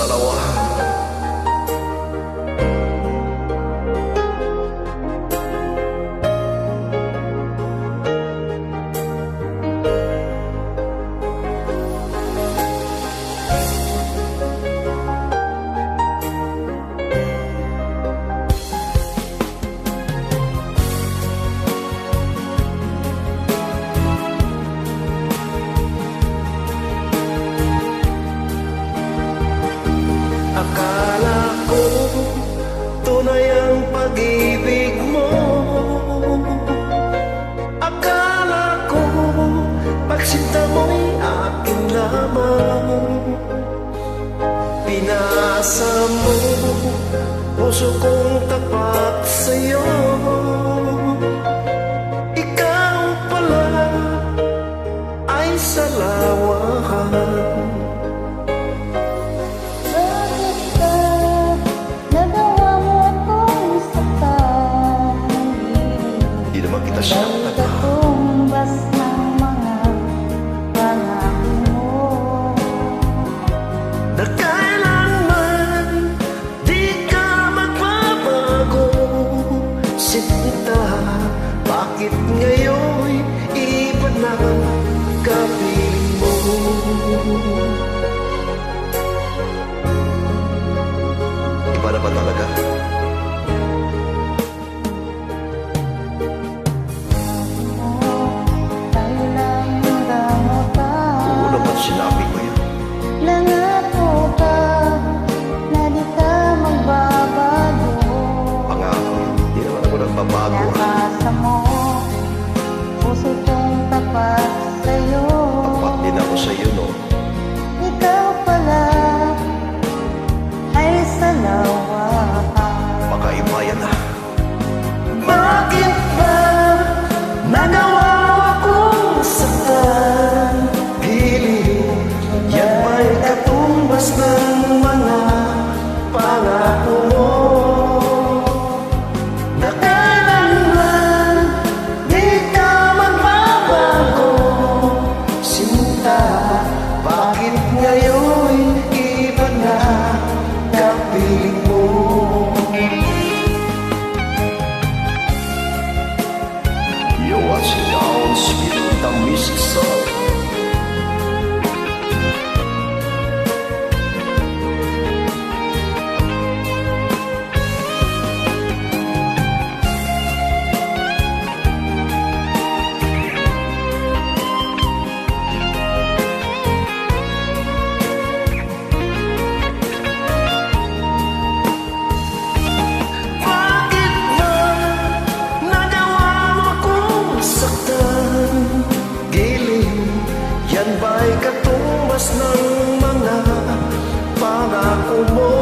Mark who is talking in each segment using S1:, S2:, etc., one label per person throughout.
S1: salawahan. Akala ko tunay ang pag-ibig mo. Akala ko pagsinta mo'y akin lamang. Pinasa mo puso kong tapat sa'yo. Ikaw pala ay salawahan.
S2: Ba'y katumbas ng mga pangako mo?
S1: Na kailanman di ka magbabago, sinta, bakit ngayon iba na kapiling mo? Iba na ba talaga? Sinabi ko yun.
S2: Nangako ka na di ka magbabago.
S1: Pangako, di naman ako nagbabago.
S2: Nakasa mo, puso kong tapat sa'yo.
S1: Tapat din ako sa'yo, no?
S2: Ikaw pala ay salawahan.
S1: Makaiba yan na. Bakit ba nagawa akong saktan? Yan ba'y katumbas ng mga pangako mo? Na kailanman di ka magbabago, sinta, bakit ngayon iba na kapiling mo? You're watching out, speed of the music song. Yan ba'y katumbas ng mga pangako mo?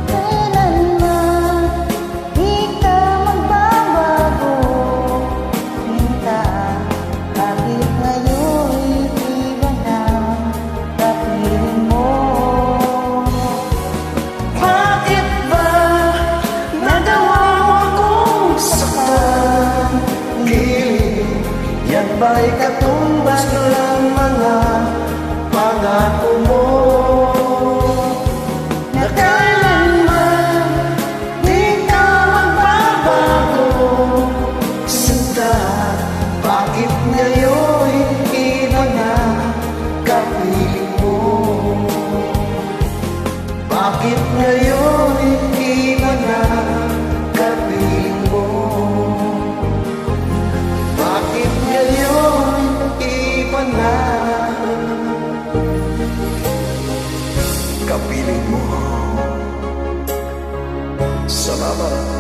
S2: Kailanman di ka magbabago, sinta, bakit ngayon iba na kapiling mo?
S1: Bakit ba nagawa mo akong saktan? Yan ba'y katumbas ng mga pangako mo? Na kailanman di ka magbabago, sinta, bakit ngayon iba na kapiling mo? Bakit ngayon iba na kapiling mo? Bakit ngayon iba na kapiling mo? Salamat.